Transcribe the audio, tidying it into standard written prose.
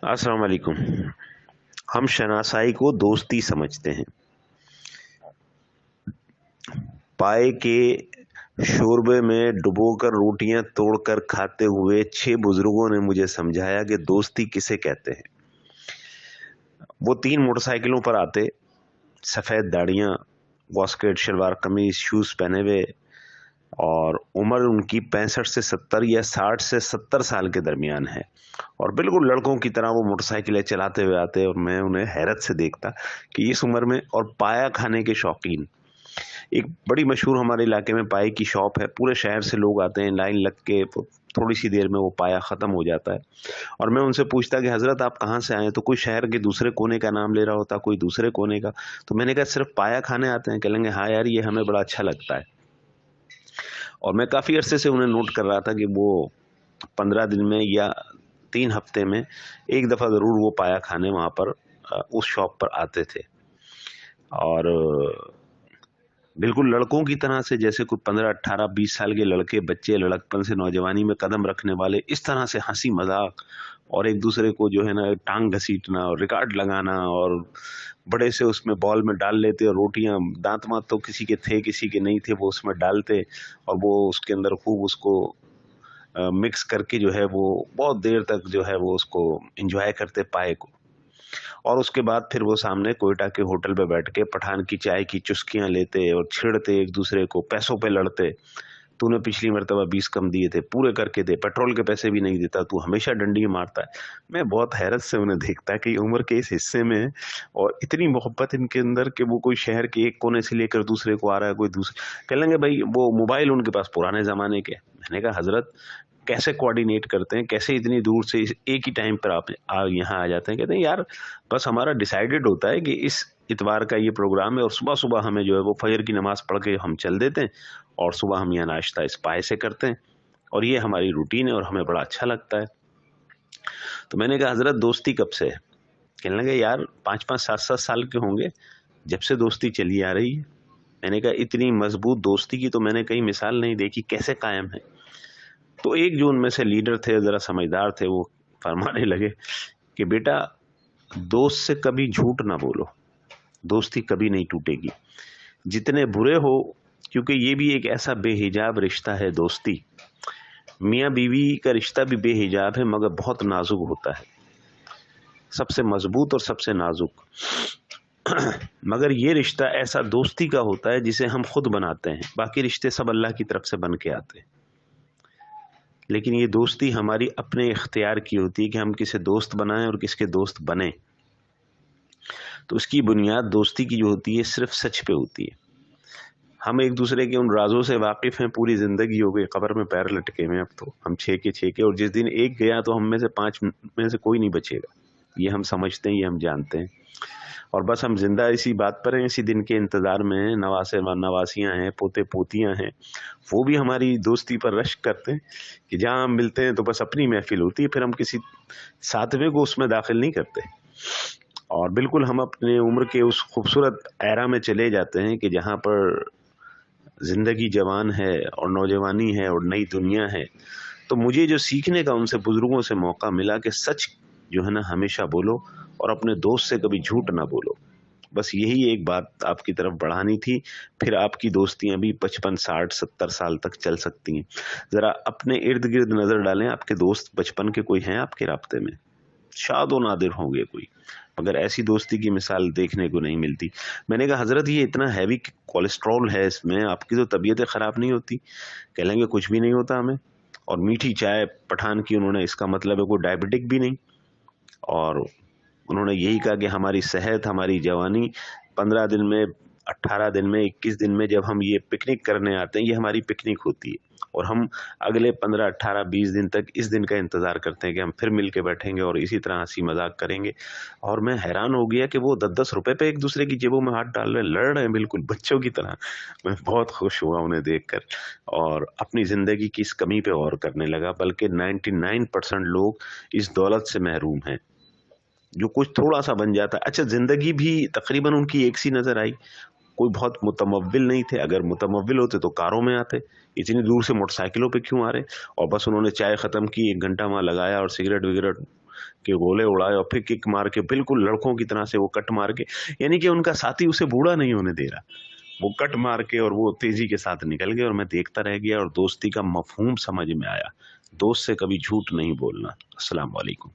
अस्सलाम वालेकुम। हम शनासाई को दोस्ती समझते हैं। पाए के शोरबे में डुबोकर रोटियां तोड़कर खाते हुए 6 बुजुर्गों ने मुझे समझाया कि दोस्ती किसे कहते हैं। वो 3 मोटरसाइकिलों पर आते, सफेद दाढ़ियां, वॉस्केट, शलवार कमीज, शूज पहने हुए, और उम्र उनकी 65 से 70 या 60 से 70 साल के दरमियान है, और बिल्कुल लड़कों की तरह वो मोटरसाइकिलें चलाते हुए आते, और मैं उन्हें हैरत से देखता कि इस उम्र में और पाया खाने के शौकीन। एक बड़ी मशहूर हमारे इलाके में पाए की शॉप है, पूरे शहर से लोग आते हैं, लाइन लग के थोड़ी सी देर में वो पाया ख़त्म हो जाता है। और मैं उनसे पूछता कि हज़रत आप कहाँ से आए हैं, तो कोई शहर के दूसरे कोने का नाम ले रहा होता, कोई दूसरे कोने का। तो मैंने कहा सिर्फ पाया खाने आते हैं? कहेंगे हाँ यार, ये हमें बड़ा अच्छा लगता है। और मैं काफ़ी अरसे से उन्हें नोट कर रहा था कि वो 15 दिन में या 3 हफ्ते में एक दफ़ा ज़रूर वो पाया खाने वहाँ पर उस शॉप पर आते थे। और बिल्कुल लड़कों की तरह से, जैसे कोई 15, 18, 20 साल के लड़के बच्चे लड़कपन से नौजवानी में कदम रखने वाले, इस तरह से हंसी मजाक और एक दूसरे को जो है ना टांग घसीटना और रिकॉर्ड लगाना, और बड़े से उसमें बॉल में डाल लेते, और रोटियां दांत मात तो किसी के थे किसी के नहीं थे, वो उसमें डालते और वो उसके अंदर खूब उसको मिक्स करके जो है वो बहुत देर तक जो है वो उसको एंजॉय करते पाए को। और उसके बाद फिर वो सामने कोयटा के होटल पे बैठ के पठान की चाय की चुस्कियां लेते और छिड़ते एक दूसरे को, पैसों पे लड़ते। तूने पिछली मरतबा 20 कम दिए थे, पूरे करके दे, पेट्रोल के पैसे भी नहीं देता, तू हमेशा डंडी मारता है। मैं बहुत हैरत से उन्हें देखता कि उम्र के इस हिस्से में और इतनी मोहब्बत इनके अंदर कि वो कोई शहर के एक कोने से लेकर दूसरे को आ रहा है, कोई दूसरे कह लेंगे भाई वो मोबाइल उनके पास पुराने जमाने के। मैंने कहा हजरत कैसे कोऑर्डिनेट करते हैं, कैसे इतनी दूर से एक ही टाइम पर आप यहाँ आ जाते हैं? कहते हैं यार बस हमारा डिसाइडेड होता है कि इस इतवार का ये प्रोग्राम है, और सुबह सुबह हमें जो है वो फजर की नमाज पढ़ के हम चल देते हैं, और सुबह हम यहाँ नाश्ता इस पाए से करते हैं, और ये हमारी रूटीन है और हमें बड़ा अच्छा लगता है। तो मैंने कहा हजरत दोस्ती कब से है? कहने लगे यार 5-5, 7-7 साल के होंगे जब से दोस्ती चली आ रही है। मैंने कहा इतनी मजबूत दोस्ती की तो मैंने कहीं मिसाल नहीं देखी, कैसे कायम है? तो एक जो उनमें से लीडर थे, जरा समझदार थे, वो फरमाने लगे कि बेटा दोस्त से कभी झूठ ना बोलो, दोस्ती कभी नहीं टूटेगी, जितने बुरे हो, क्योंकि ये भी एक ऐसा बेहिजाब रिश्ता है दोस्ती। मियाँ बीवी का रिश्ता भी बेहिजाब है मगर बहुत नाजुक होता है, सबसे मजबूत और सबसे नाजुक। मगर ये रिश्ता ऐसा दोस्ती का होता है जिसे हम खुद बनाते हैं, बाकी रिश्ते सब अल्लाह की तरफ से बन के आते हैं। लेकिन ये दोस्ती हमारी अपने इख्तियार की होती है कि हम किसे दोस्त बनाएं और किसके दोस्त बने। तो उसकी बुनियाद दोस्ती की जो होती है सिर्फ सच पे होती है। हम एक दूसरे के उन राजों से वाकिफ हैं, पूरी जिंदगी हो गई कब्र में पैर लटके हुए, अब तो हम 6 के 6 के, और जिस दिन एक गया तो हम में से 5 में से कोई नहीं बचेगा। ये हम समझते हैं, ये हम जानते हैं, और बस हम जिंदा इसी बात पर हैं, इसी दिन के इंतजार में हैं। नवासे नवासियां हैं, पोते पोतियां हैं, वो भी हमारी दोस्ती पर रश्क करते हैं कि जहाँ हम मिलते हैं तो बस अपनी महफिल होती है, फिर हम किसी सातवें को उसमें दाखिल नहीं करते। और बिल्कुल हम अपने उम्र के उस खूबसूरत एरा में चले जाते हैं कि जहाँ पर जिंदगी जवान है और नौजवानी है और नई दुनिया है। तो मुझे जो सीखने का उनसे बुजुर्गों से मौका मिला कि सच जो है ना हमेशा बोलो, और अपने दोस्त से कभी झूठ ना बोलो। बस यही एक बात आपकी तरफ बढ़ानी थी। फिर आपकी दोस्तियां भी 55, 60, 70 साल तक चल सकती हैं। जरा अपने इर्द गिर्द नजर डालें, आपके दोस्त बचपन के कोई हैं आपके राब्ते में? शायद नादिर होंगे कोई, मगर ऐसी दोस्ती की मिसाल देखने को नहीं मिलती। मैंने कहा हजरत ये इतना हैवी कोलेस्ट्रॉल है इसमें, आपकी तो तबीयतें खराब नहीं होती? कह लेंगे कुछ भी नहीं होता हमें। और मीठी चाय पठान की उन्होंने, इसका मतलब है कोई डायबिटिक भी नहीं। और उन्होंने यही कहा कि हमारी सेहत, हमारी जवानी 15 दिन में, 18 दिन में, 21 दिन में जब हम ये पिकनिक करने आते हैं, ये हमारी पिकनिक होती है, और हम अगले 15, 18, 20 दिन तक इस दिन का इंतज़ार करते हैं कि हम फिर मिल के बैठेंगे और इसी तरह हंसी मजाक करेंगे। और मैं हैरान हो गया कि वो 10-10 रुपए पे एक दूसरे की जेबों में हाथ डाल रहे, लड़ रहे हैं बिल्कुल बच्चों की तरह। मैं बहुत खुश हुआ उन्हें देखकर, और अपनी ज़िंदगी की इस कमी पे गौर करने लगा। बल्कि 99% लोग इस दौलत से महरूम हैं, जो कुछ थोड़ा सा बन जाता है। अच्छा, ज़िंदगी भी तकरीबन उनकी एक सी नज़र आई। कोई बहुत मुतमव्विल नहीं थे, अगर मुतमव्विल होते तो कारों में आते, इतनी दूर से मोटरसाइकिलों पे क्यों आ रहे? और बस उन्होंने चाय ख़त्म की, 1 घंटा वहाँ लगाया और सिगरेट विगरेट के गोले उड़ाए और फिर किक मार के बिल्कुल लड़कों की तरह से वो कट मार के, यानी कि उनका साथी उसे बूढ़ा नहीं होने दे रहा, वो कट मार के और वो तेजी के साथ निकल गए और मैं देखता रह गया और दोस्ती का मफहूम समझ में आया। दोस्त से कभी झूठ नहीं बोलना। अस्सलाम वालेकुम।